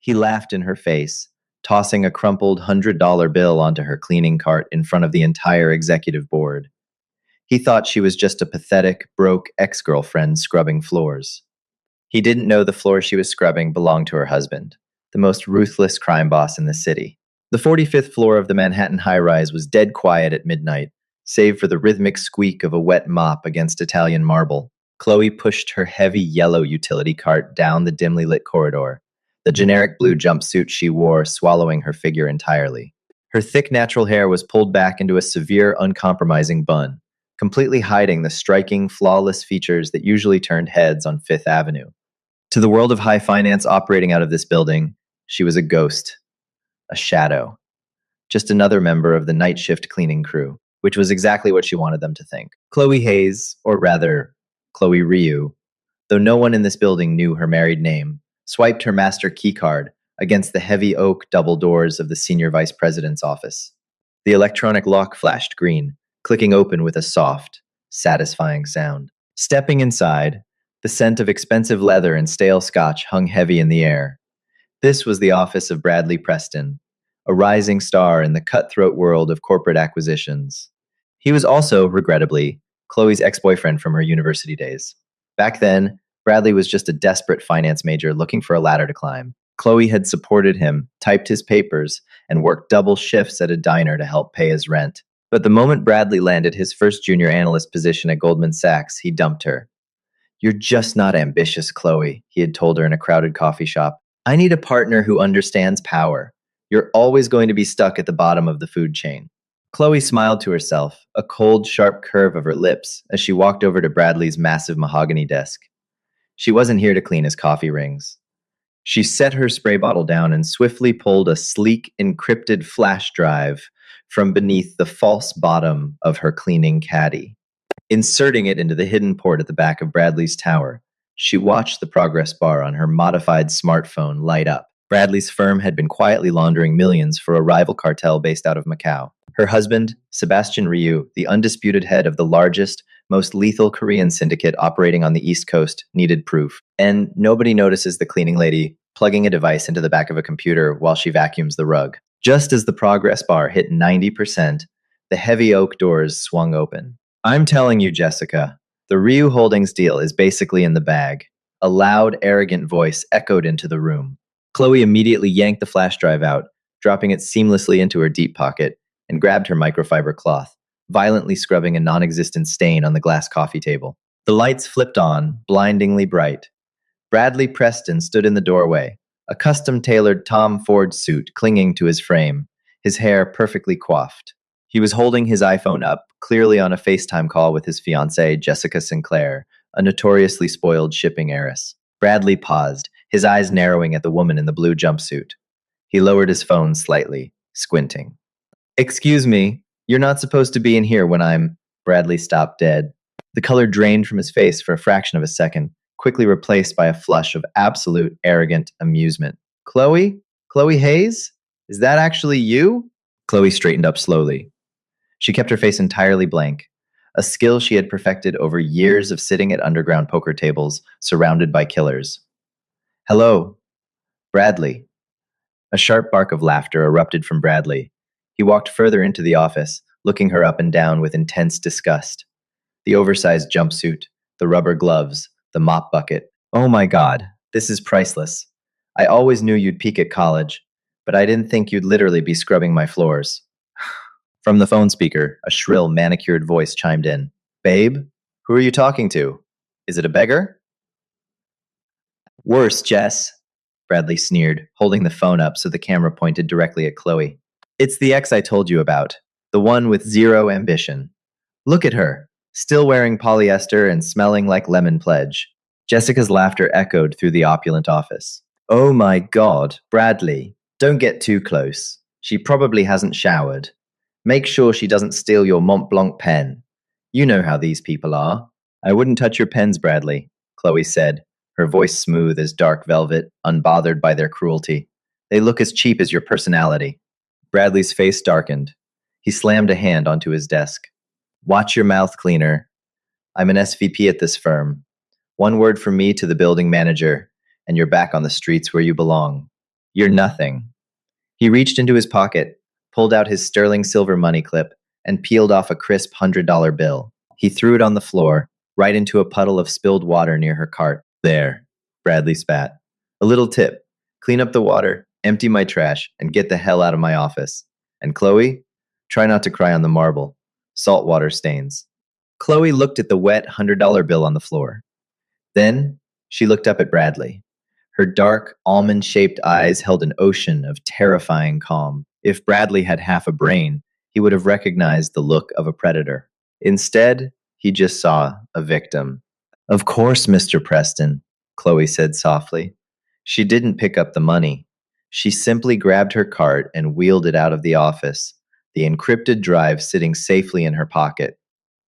He laughed in her face, tossing a crumpled $100 bill onto her cleaning cart in front of the entire executive board. He thought she was just a pathetic, broke ex-girlfriend scrubbing floors. He didn't know the floor she was scrubbing belonged to her husband, the most ruthless crime boss in the city. The 45th floor of the Manhattan high-rise was dead quiet at midnight, save for the rhythmic squeak of a wet mop against Italian marble. Chloe pushed her heavy yellow utility cart down the dimly lit corridor, the generic blue jumpsuit she wore swallowing her figure entirely. Her thick natural hair was pulled back into a severe, uncompromising bun, completely hiding the striking, flawless features that usually turned heads on Fifth Avenue. To the world of high finance operating out of this building, she was a ghost, a shadow, just another member of the night shift cleaning crew, which was exactly what she wanted them to think. Chloe Hayes, or rather, Chloe Ryu, though no one in this building knew her married name, swiped her master keycard against the heavy oak double doors of the senior vice president's office. The electronic lock flashed green, clicking open with a soft, satisfying sound. Stepping inside, the scent of expensive leather and stale scotch hung heavy in the air. This was the office of Bradley Preston, a rising star in the cutthroat world of corporate acquisitions. He was also, regrettably, Chloe's ex-boyfriend from her university days. Back then, Bradley was just a desperate finance major looking for a ladder to climb. Chloe had supported him, typed his papers, and worked double shifts at a diner to help pay his rent. But the moment Bradley landed his first junior analyst position at Goldman Sachs, he dumped her. "You're just not ambitious, Chloe," he had told her in a crowded coffee shop. "I need a partner who understands power. You're always going to be stuck at the bottom of the food chain." Chloe smiled to herself, a cold, sharp curve of her lips, as she walked over to Bradley's massive mahogany desk. She wasn't here to clean his coffee rings. She set her spray bottle down and swiftly pulled a sleek, encrypted flash drive from beneath the false bottom of her cleaning caddy. Inserting it into the hidden port at the back of Bradley's tower, she watched the progress bar on her modified smartphone light up. Bradley's firm had been quietly laundering millions for a rival cartel based out of Macau. Her husband, Sebastian Ryu, the undisputed head of the largest, most lethal Korean syndicate operating on the East Coast, needed proof. And nobody notices the cleaning lady plugging a device into the back of a computer while she vacuums the rug. Just as the progress bar hit 90%, the heavy oak doors swung open. "I'm telling you, Jessica, the Ryu Holdings deal is basically in the bag." A loud, arrogant voice echoed into the room. Chloe immediately yanked the flash drive out, dropping it seamlessly into her deep pocket, and grabbed her microfiber cloth, violently scrubbing a non-existent stain on the glass coffee table. The lights flipped on, blindingly bright. Bradley Preston stood in the doorway, a custom-tailored Tom Ford suit clinging to his frame, his hair perfectly coiffed. He was holding his iPhone up, clearly on a FaceTime call with his fiancée, Jessica Sinclair, a notoriously spoiled shipping heiress. Bradley paused, his eyes narrowing at the woman in the blue jumpsuit. He lowered his phone slightly, squinting. "Excuse me, you're not supposed to be in here when I'm..." Bradley stopped dead. The color drained from his face for a fraction of a second, quickly replaced by a flush of absolute, arrogant amusement. "Chloe? Chloe Hayes? Is that actually you?" Chloe straightened up slowly. She kept her face entirely blank, a skill she had perfected over years of sitting at underground poker tables, surrounded by killers. "Hello, Bradley." A sharp bark of laughter erupted from Bradley. He walked further into the office, looking her up and down with intense disgust. The oversized jumpsuit, the rubber gloves, the mop bucket. "Oh my God, this is priceless. I always knew you'd peak at college, but I didn't think you'd literally be scrubbing my floors." From the phone speaker, a shrill, manicured voice chimed in. "Babe, who are you talking to? Is it a beggar?" "Worse, Jess," Bradley sneered, holding the phone up so the camera pointed directly at Chloe. "It's the ex I told you about, the one with zero ambition. Look at her, still wearing polyester and smelling like lemon pledge." Jessica's laughter echoed through the opulent office. "Oh my God, Bradley, don't get too close. She probably hasn't showered. Make sure she doesn't steal your Mont Blanc pen. You know how these people are." "I wouldn't touch your pens, Bradley," Chloe said, her voice smooth as dark velvet, unbothered by their cruelty. "They look as cheap as your personality." Bradley's face darkened. He slammed a hand onto his desk. "Watch your mouth, cleaner. I'm an SVP at this firm. One word from me to the building manager, and you're back on the streets where you belong." You're nothing. He reached into his pocket, pulled out his sterling silver money clip, and peeled off a crisp $100 bill. He threw it on the floor, right into a puddle of spilled water near her cart. There, Bradley spat. A little tip. Clean up the water, empty my trash, and get the hell out of my office. And Chloe, try not to cry on the marble. Saltwater stains. Chloe looked at the wet $100 bill on the floor. Then she looked up at Bradley. Her dark, almond shaped eyes held an ocean of terrifying calm. If Bradley had half a brain, he would have recognized the look of a predator. Instead, he just saw a victim. Of course, Mr. Preston, Chloe said softly. She didn't pick up the money. She simply grabbed her cart and wheeled it out of the office, the encrypted drive sitting safely in her pocket.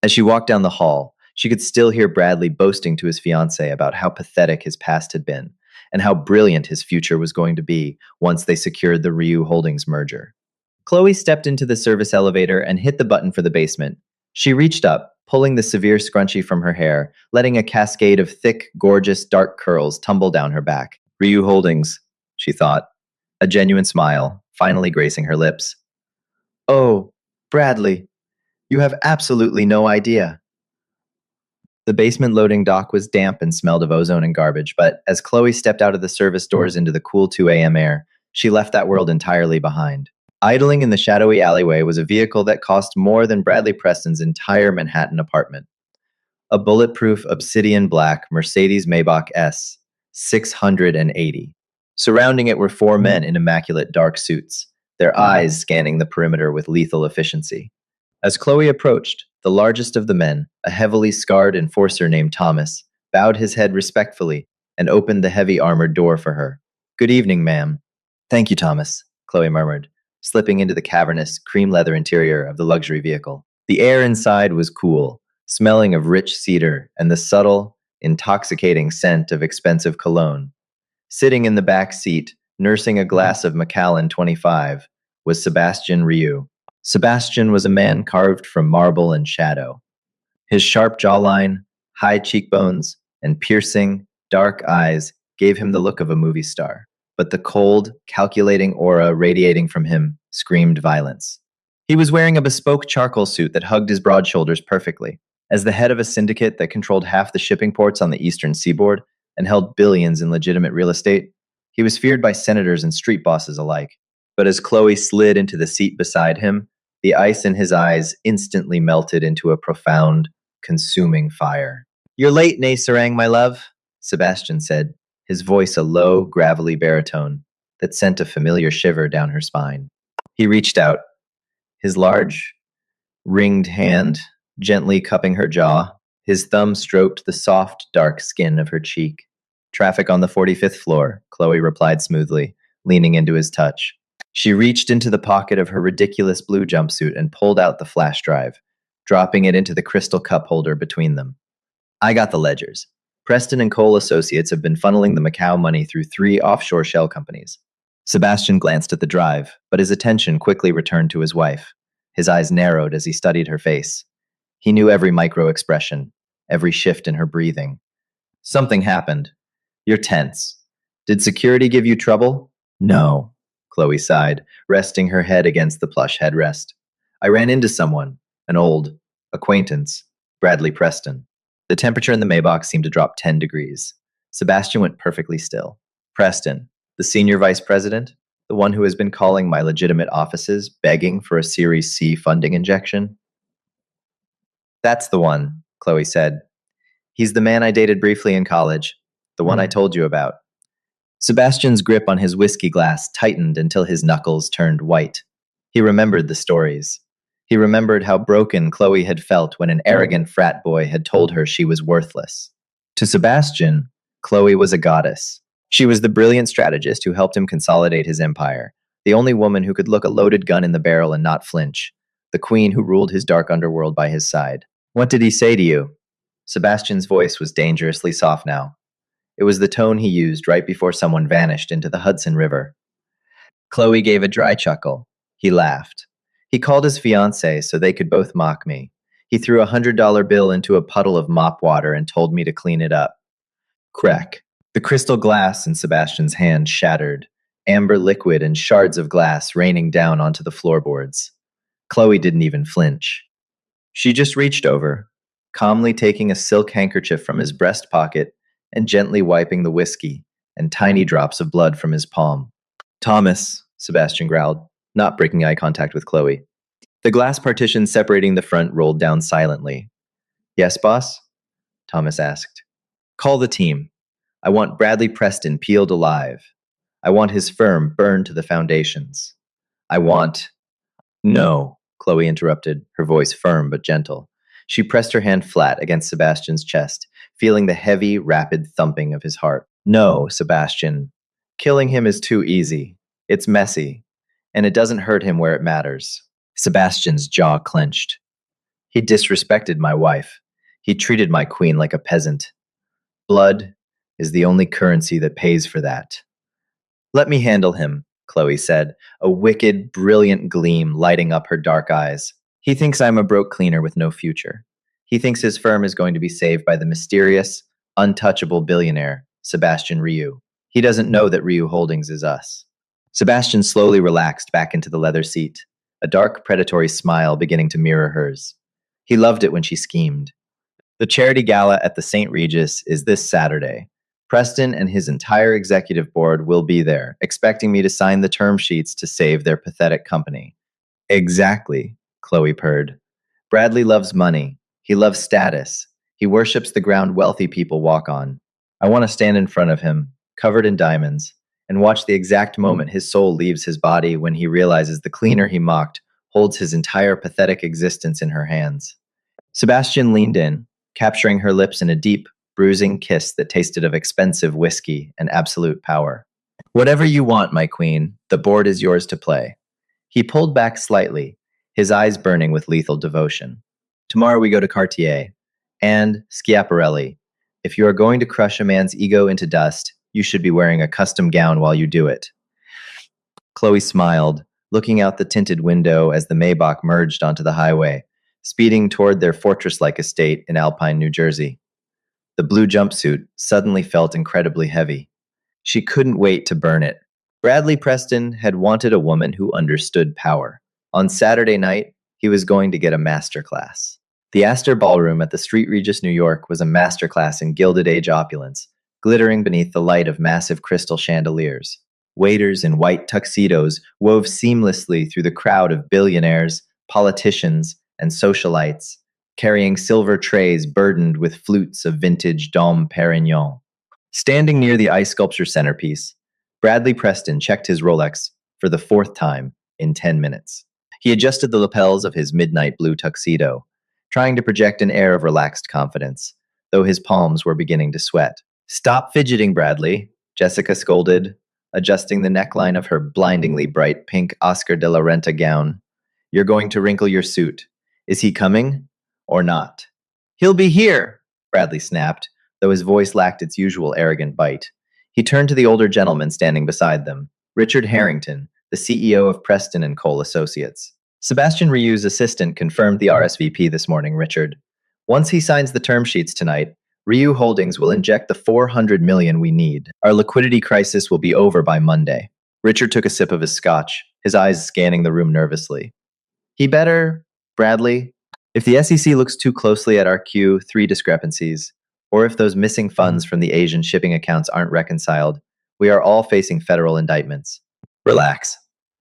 As she walked down the hall, she could still hear Bradley boasting to his fiancée about how pathetic his past had been and how brilliant his future was going to be once they secured the Ryu Holdings merger. Chloe stepped into the service elevator and hit the button for the basement. She reached up, pulling the severe scrunchie from her hair, letting a cascade of thick, gorgeous, dark curls tumble down her back. Ryu Holdings, she thought, a genuine smile finally gracing her lips. Oh, Bradley, you have absolutely no idea. The basement loading dock was damp and smelled of ozone and garbage, but as Chloe stepped out of the service doors into the cool 2 a.m. air, she left that world entirely behind. Idling in the shadowy alleyway was a vehicle that cost more than Bradley Preston's entire Manhattan apartment. A bulletproof obsidian black Mercedes Maybach S, 680. Surrounding it were 4 men in immaculate dark suits, their eyes scanning the perimeter with lethal efficiency. As Chloe approached, the largest of the men, a heavily scarred enforcer named Thomas, bowed his head respectfully and opened the heavy armored door for her. Good evening, ma'am. Thank you, Thomas, Chloe murmured, slipping into the cavernous, cream leather interior of the luxury vehicle. The air inside was cool, smelling of rich cedar and the subtle, intoxicating scent of expensive cologne. Sitting in the back seat, nursing a glass of Macallan 25, was Sebastian Ryu. Sebastian was a man carved from marble and shadow. His sharp jawline, high cheekbones, and piercing, dark eyes gave him the look of a movie star, but the cold, calculating aura radiating from him screamed violence. He was wearing a bespoke charcoal suit that hugged his broad shoulders perfectly. As the head of a syndicate that controlled half the shipping ports on the eastern seaboard and held billions in legitimate real estate, he was feared by senators and street bosses alike. But as Chloe slid into the seat beside him, the ice in his eyes instantly melted into a profound, consuming fire. You're late, Nacerang, my love, Sebastian said, his voice a low, gravelly baritone that sent a familiar shiver down her spine. He reached out, his large, ringed hand gently cupping her jaw. His thumb stroked the soft, dark skin of her cheek. Traffic on the 45th floor, Chloe replied smoothly, leaning into his touch. She reached into the pocket of her ridiculous blue jumpsuit and pulled out the flash drive, dropping it into the crystal cup holder between them. I got the ledgers. Preston and Cole Associates have been funneling the Macau money through 3 offshore shell companies. Sebastian glanced at the drive, but his attention quickly returned to his wife. His eyes narrowed as he studied her face. He knew every micro-expression, every shift in her breathing. Something happened. You're tense. Did security give you trouble? No, Chloe sighed, resting her head against the plush headrest. I ran into someone, an old acquaintance, Bradley Preston. The temperature in the Maybach seemed to drop 10 degrees. Sebastian went perfectly still. Preston, the senior vice president, the one who has been calling my legitimate offices, begging for a Series C funding injection? That's the one, Chloe said. He's the man I dated briefly in college, the one I told you about. Sebastian's grip on his whiskey glass tightened until his knuckles turned white. He remembered the stories. He remembered how broken Chloe had felt when an arrogant frat boy had told her she was worthless. To Sebastian, Chloe was a goddess. She was the brilliant strategist who helped him consolidate his empire, the only woman who could look a loaded gun in the barrel and not flinch, the queen who ruled his dark underworld by his side. What did he say to you? Sebastian's voice was dangerously soft now. It was the tone he used right before someone vanished into the Hudson River. Chloe gave a dry chuckle. He laughed. He called his fiancée so they could both mock me. He threw a $100 bill into a puddle of mop water and told me to clean it up. Crack. The crystal glass in Sebastian's hand shattered. amber liquid and shards of glass raining down onto the floorboards. Chloe didn't even flinch. She just reached over, calmly taking a silk handkerchief from his breast pocket and gently wiping the whiskey and tiny drops of blood from his palm. Thomas, Sebastian growled, not breaking eye contact with Chloe. The glass partition separating the front rolled down silently. Yes, boss? Thomas asked. Call the team. I want Bradley Preston peeled alive. I want his firm burned to the foundations. I want. No, Chloe interrupted, her voice firm but gentle. She pressed her hand flat against Sebastian's chest, feeling the heavy, rapid thumping of his heart. No, Sebastian. Killing him is too easy. It's messy, and it doesn't hurt him where it matters. Sebastian's jaw clenched. He disrespected my wife. He treated my queen like a peasant. Blood is the only currency that pays for that. Let me handle him, Chloe said, a wicked, brilliant gleam lighting up her dark eyes. He thinks I'm a broke cleaner with no future. He thinks his firm is going to be saved by the mysterious, untouchable billionaire, Sebastian Ryu. He doesn't know that Ryu Holdings is us. Sebastian slowly relaxed back into the leather seat, a dark, predatory smile beginning to mirror hers. He loved it when she schemed. The charity gala at the St. Regis is this Saturday. Preston and his entire executive board will be there, expecting me to sign the term sheets to save their pathetic company. Exactly, Chloe purred. Bradley loves money. He loves status. He worships the ground wealthy people walk on. I want to stand in front of him, covered in diamonds, and watch the exact moment his soul leaves his body when he realizes the cleaner he mocked holds his entire pathetic existence in her hands. Sebastian leaned in, capturing her lips in a deep, bruising kiss that tasted of expensive whiskey and absolute power. Whatever you want, my queen, the board is yours to play. He pulled back slightly, his eyes burning with lethal devotion. Tomorrow we go to Cartier. And, Schiaparelli, if you are going to crush a man's ego into dust, you should be wearing a custom gown while you do it. Chloe smiled, looking out the tinted window as the Maybach merged onto the highway, speeding toward their fortress-like estate in Alpine, New Jersey. The blue jumpsuit suddenly felt incredibly heavy. She couldn't wait to burn it. Bradley Preston had wanted a woman who understood power. On Saturday night, he was going to get a masterclass. The Astor Ballroom at the St. Regis, New York was a masterclass in Gilded Age opulence, glittering beneath the light of massive crystal chandeliers. Waiters in white tuxedos wove seamlessly through the crowd of billionaires, politicians, and socialites, carrying silver trays burdened with flutes of vintage Dom Perignon. Standing near the ice sculpture centerpiece, Bradley Preston checked his Rolex for the fourth time in 10 minutes. He adjusted the lapels of his midnight blue tuxedo, trying to project an air of relaxed confidence, though his palms were beginning to sweat. Stop fidgeting, Bradley, Jessica scolded, adjusting the neckline of her blindingly bright pink Oscar de la Renta gown. You're going to wrinkle your suit. Is he coming or not? He'll be here, Bradley snapped, though his voice lacked its usual arrogant bite. He turned to the older gentleman standing beside them, Richard Harrington, the CEO of Preston and Cole Associates. Sebastian Ryu's assistant confirmed the RSVP this morning, Richard. Once he signs the term sheets tonight, Ryu Holdings will inject the $400 million we need. Our liquidity crisis will be over by Monday. Richard took a sip of his scotch, his eyes scanning the room nervously. He better, Bradley. If the SEC looks too closely at our Q3 discrepancies, or if those missing funds from the Asian shipping accounts aren't reconciled, we are all facing federal indictments. Relax.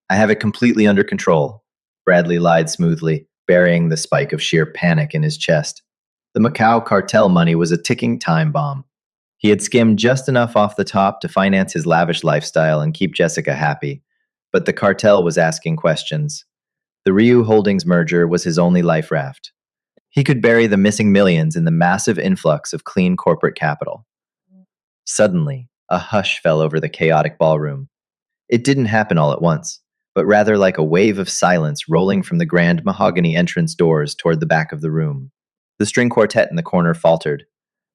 I have it completely under control, Bradley lied smoothly, burying the spike of sheer panic in his chest. The Macau cartel money was a ticking time bomb. He had skimmed just enough off the top to finance his lavish lifestyle and keep Jessica happy, but the cartel was asking questions. The Ryu Holdings merger was his only life raft. He could bury the missing millions in the massive influx of clean corporate capital. Suddenly, a hush fell over the chaotic ballroom. It didn't happen all at once, but rather like a wave of silence rolling from the grand mahogany entrance doors toward the back of the room. The string quartet in the corner faltered,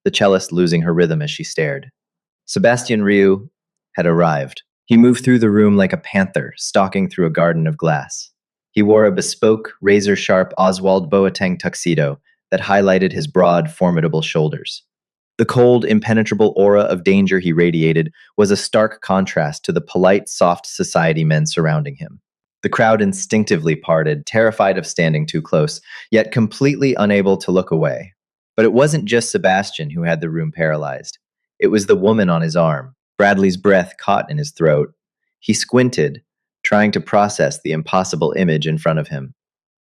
the cellist losing her rhythm as she stared. Sebastian Ryu had arrived. He moved through the room like a panther stalking through a garden of glass. He wore a bespoke, razor-sharp Oswald Boateng tuxedo that highlighted his broad, formidable shoulders. The cold, impenetrable aura of danger he radiated was a stark contrast to the polite, soft society men surrounding him. The crowd instinctively parted, terrified of standing too close, yet completely unable to look away. But it wasn't just Sebastian who had the room paralyzed. It was the woman on his arm. Bradley's breath caught in his throat. He squinted, trying to process the impossible image in front of him.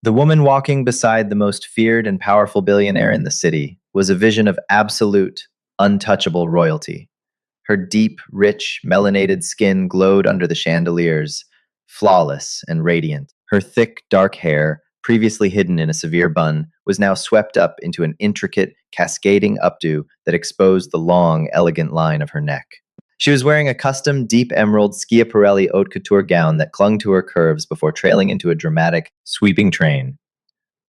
The woman walking beside the most feared and powerful billionaire in the city was a vision of absolute, untouchable royalty. Her deep, rich, melanated skin glowed under the chandeliers, flawless and radiant. Her thick, dark hair, previously hidden in a severe bun, was now swept up into an intricate, cascading updo that exposed the long, elegant line of her neck. She was wearing a custom deep emerald Schiaparelli haute couture gown that clung to her curves before trailing into a dramatic, sweeping train.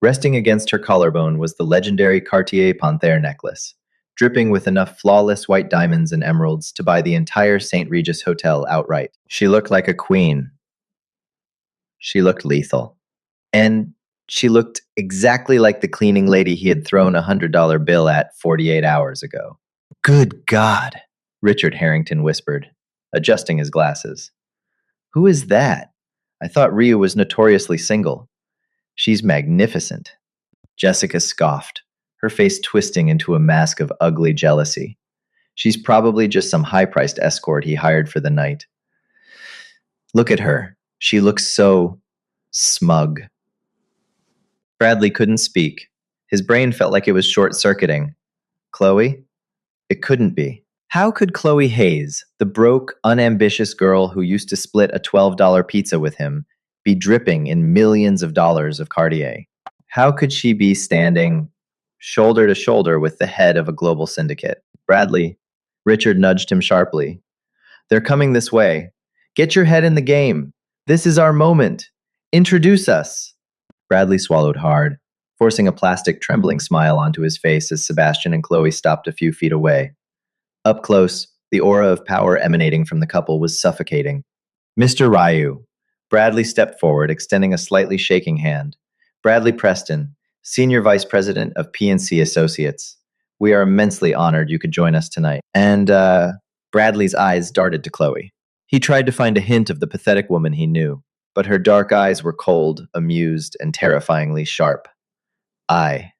Resting against her collarbone was the legendary Cartier Panthère necklace, dripping with enough flawless white diamonds and emeralds to buy the entire St. Regis Hotel outright. She looked like a queen. She looked lethal. And she looked exactly like the cleaning lady he had thrown a $100 bill at 48 hours ago. Good God, Richard Harrington whispered, adjusting his glasses. Who is that? I thought Ryu was notoriously single. She's magnificent. Jessica scoffed, her face twisting into a mask of ugly jealousy. She's probably just some high-priced escort he hired for the night. Look at her. She looks so smug. Bradley couldn't speak. His brain felt like it was short-circuiting. Chloe? It couldn't be. How could Chloe Hayes, the broke, unambitious girl who used to split a $12 pizza with him, be dripping in millions of dollars of Cartier? How could she be standing shoulder to shoulder with the head of a global syndicate? Bradley. Richard nudged him sharply. They're coming this way. Get your head in the game. This is our moment. Introduce us. Bradley swallowed hard, forcing a plastic, trembling smile onto his face as Sebastian and Chloe stopped a few feet away. Up close, the aura of power emanating from the couple was suffocating. Mr. Ryu. Bradley stepped forward, extending a slightly shaking hand. Bradley Preston, Senior Vice President of PNC Associates. We are immensely honored you could join us tonight. And, Bradley's eyes darted to Chloe. He tried to find a hint of the pathetic woman he knew, but her dark eyes were cold, amused, and terrifyingly sharp. I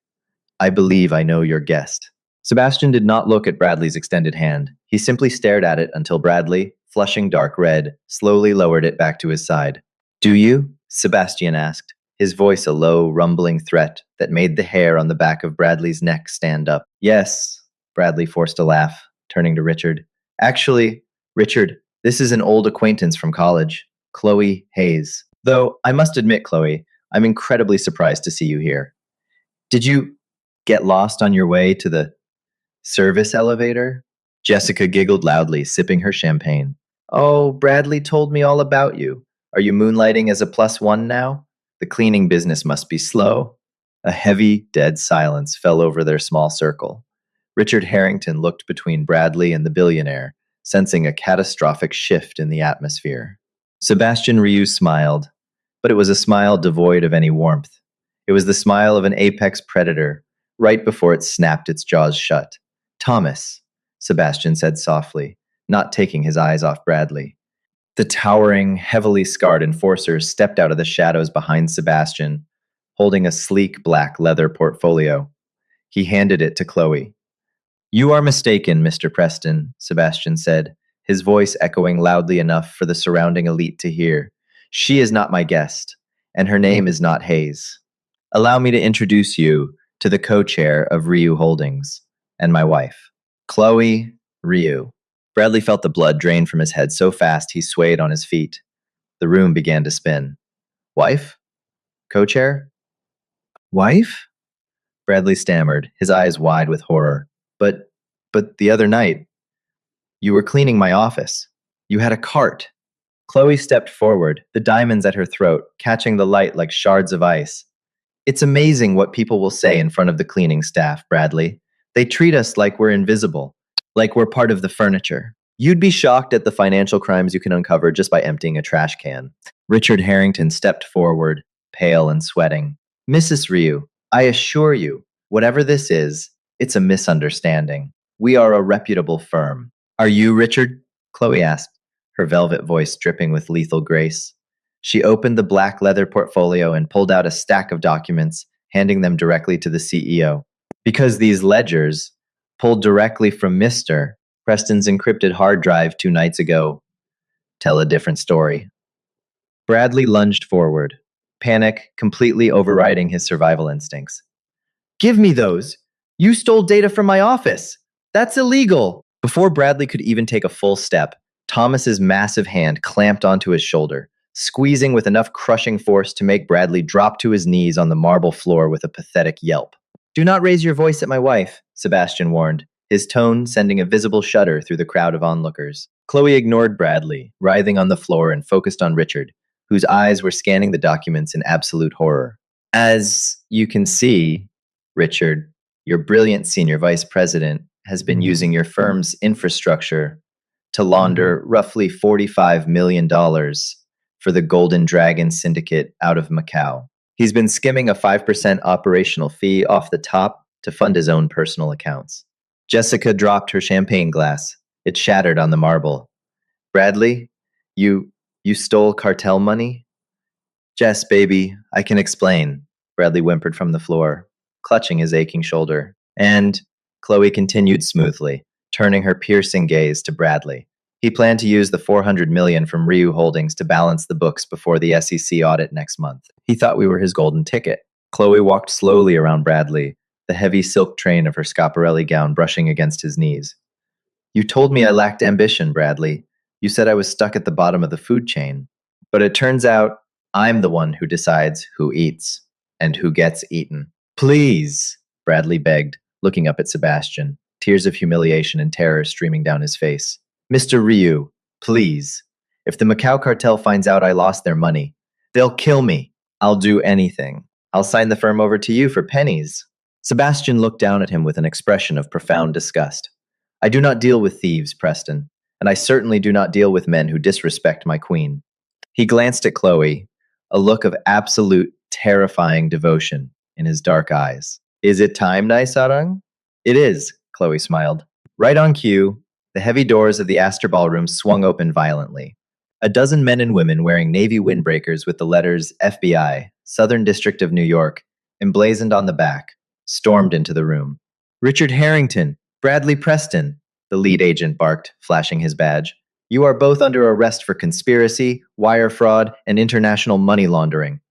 believe I know your guest. Sebastian did not look at Bradley's extended hand. He simply stared at it until Bradley, flushing dark red, slowly lowered it back to his side. Do you? Sebastian asked, his voice a low, rumbling threat that made the hair on the back of Bradley's neck stand up. Yes, Bradley forced a laugh, turning to Richard. Actually, Richard, this is an old acquaintance from college, Chloe Hayes. Though, I must admit, Chloe, I'm incredibly surprised to see you here. Did you get lost on your way to the service elevator? Jessica giggled loudly, sipping her champagne. Oh, Bradley told me all about you. Are you moonlighting as a +1 now? The cleaning business must be slow. A heavy, dead silence fell over their small circle. Richard Harrington looked between Bradley and the billionaire, sensing a catastrophic shift in the atmosphere. Sebastian Ryu smiled, but it was a smile devoid of any warmth. It was the smile of an apex predator, right before it snapped its jaws shut. Thomas, Sebastian said softly, not taking his eyes off Bradley. The towering, heavily scarred enforcer stepped out of the shadows behind Sebastian, holding a sleek black leather portfolio. He handed it to Chloe. You are mistaken, Mr. Preston, Sebastian said, his voice echoing loudly enough for the surrounding elite to hear. She is not my guest, and her name is not Hayes. Allow me to introduce you to the co-chair of Ryu Holdings, and my wife, Chloe Ryu. Bradley felt the blood drain from his head so fast he swayed on his feet. The room began to spin. Wife? Co-chair? Wife? Bradley stammered, his eyes wide with horror. But the other night, you were cleaning my office. You had a cart. Chloe stepped forward, the diamonds at her throat, catching the light like shards of ice. It's amazing what people will say in front of the cleaning staff, Bradley. They treat us like we're invisible, like we're part of the furniture. You'd be shocked at the financial crimes you can uncover just by emptying a trash can. Richard Harrington stepped forward, pale and sweating. Mrs. Ryu, I assure you, whatever this is, it's a misunderstanding. We are a reputable firm. Are you Richard? Chloe asked, her velvet voice dripping with lethal grace. She opened the black leather portfolio and pulled out a stack of documents, handing them directly to the CEO. Because these ledgers, pulled directly from Mr. Preston's encrypted hard drive 2 nights ago, tell a different story. Bradley lunged forward, panic completely overriding his survival instincts. Give me those! You stole data from my office! That's illegal! Before Bradley could even take a full step, Thomas's massive hand clamped onto his shoulder, squeezing with enough crushing force to make Bradley drop to his knees on the marble floor with a pathetic yelp. Do not raise your voice at my wife, Sebastian warned, his tone sending a visible shudder through the crowd of onlookers. Chloe ignored Bradley, writhing on the floor, and focused on Richard, whose eyes were scanning the documents in absolute horror. As you can see, Richard, your brilliant senior vice president has been using your firm's infrastructure to launder roughly $45 million for the Golden Dragon Syndicate out of Macau. He's been skimming a 5% operational fee off the top to fund his own personal accounts. Jessica dropped her champagne glass. It shattered on the marble. Bradley, you stole cartel money? Jess, baby, I can explain, Bradley whimpered from the floor, clutching his aching shoulder. And Chloe continued smoothly, turning her piercing gaze to Bradley. He planned to use the $400 million from Ryu Holdings to balance the books before the SEC audit next month. He thought we were his golden ticket. Chloe walked slowly around Bradley, the heavy silk train of her Schiaparelli gown brushing against his knees. You told me I lacked ambition, Bradley. You said I was stuck at the bottom of the food chain. But it turns out I'm the one who decides who eats and who gets eaten. Please, Bradley begged, looking up at Sebastian, tears of humiliation and terror streaming down his face. Mr. Ryu, please. If the Macau cartel finds out I lost their money, they'll kill me. I'll do anything. I'll sign the firm over to you for pennies. Sebastian looked down at him with an expression of profound disgust. I do not deal with thieves, Preston, and I certainly do not deal with men who disrespect my queen. He glanced at Chloe, a look of absolute, terrifying devotion in his dark eyes. Is it time, Naisarang? It is, Chloe smiled. Right on cue, the heavy doors of the Astor Ballroom swung open violently. A dozen men and women wearing navy windbreakers with the letters FBI, Southern District of New York, emblazoned on the back, stormed into the room. Richard Harrington, Bradley Preston, the lead agent barked, flashing his badge. You are both under arrest for conspiracy, wire fraud, and international money laundering.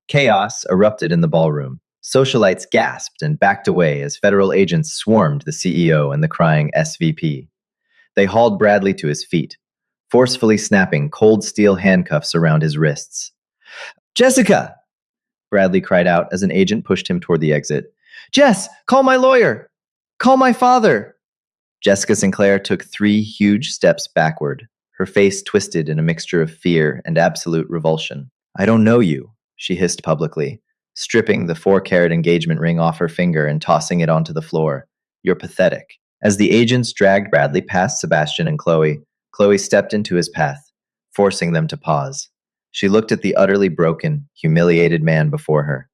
Chaos erupted in the ballroom. Socialites gasped and backed away as federal agents swarmed the CEO and the crying SVP. They hauled Bradley to his feet, forcefully snapping cold steel handcuffs around his wrists. Jessica! Bradley cried out as an agent pushed him toward the exit. Jess, call my lawyer! Call my father! Jessica Sinclair took 3 huge steps backward, her face twisted in a mixture of fear and absolute revulsion. I don't know you, she hissed publicly, stripping the 4-carat engagement ring off her finger and tossing it onto the floor. You're pathetic. As the agents dragged Bradley past Sebastian and Chloe, Chloe stepped into his path, forcing them to pause. She looked at the utterly broken, humiliated man before her.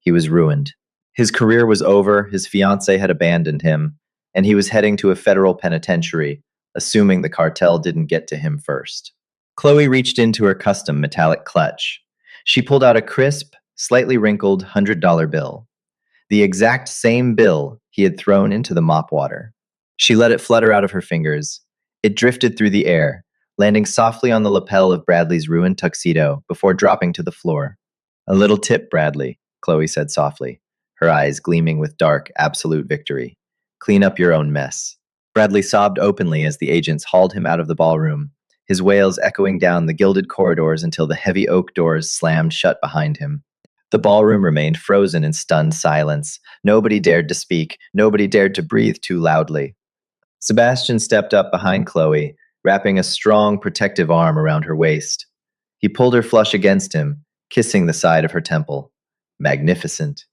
He was ruined. His career was over, his fiancée had abandoned him, and he was heading to a federal penitentiary, assuming the cartel didn't get to him first. Chloe reached into her custom metallic clutch. She pulled out a crisp, slightly wrinkled $100 bill, the exact same bill he had thrown into the mop water. She let it flutter out of her fingers. It drifted through the air, landing softly on the lapel of Bradley's ruined tuxedo before dropping to the floor. A little tip, Bradley, Chloe said softly, her eyes gleaming with dark, absolute victory. Clean up your own mess. Bradley sobbed openly as the agents hauled him out of the ballroom, his wails echoing down the gilded corridors until the heavy oak doors slammed shut behind him. The ballroom remained frozen in stunned silence. Nobody dared to speak. Nobody dared to breathe too loudly. Sebastian stepped up behind Chloe, wrapping a strong, protective arm around her waist. He pulled her flush against him, kissing the side of her temple. Magnificent,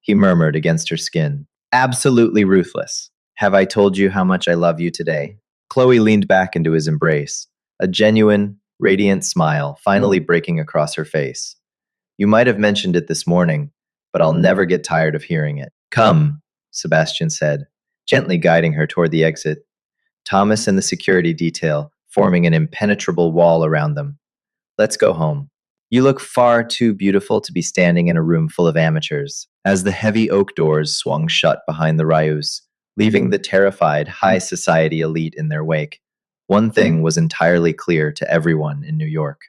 he murmured against her skin. Absolutely ruthless. Have I told you how much I love you today? Chloe leaned back into his embrace, a genuine, radiant smile finally breaking across her face. You might have mentioned it this morning, but I'll never get tired of hearing it. Come, Sebastian said, gently guiding her toward the exit. Thomas and the security detail forming an impenetrable wall around them. Let's go home. You look far too beautiful to be standing in a room full of amateurs, as the heavy oak doors swung shut behind the Ryus, leaving the terrified high society elite in their wake. One thing was entirely clear to everyone in New York.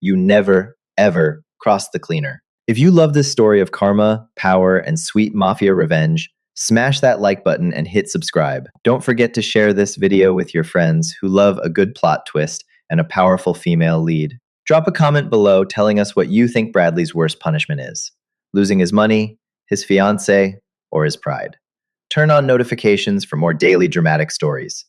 You never, ever cross the cleaner. If you love this story of karma, power, and sweet mafia revenge, smash that like button and hit subscribe. Don't forget to share this video with your friends who love a good plot twist and a powerful female lead. Drop a comment below telling us what you think Bradley's worst punishment is: losing his money, his fiancée, or his pride. Turn on notifications for more daily dramatic stories.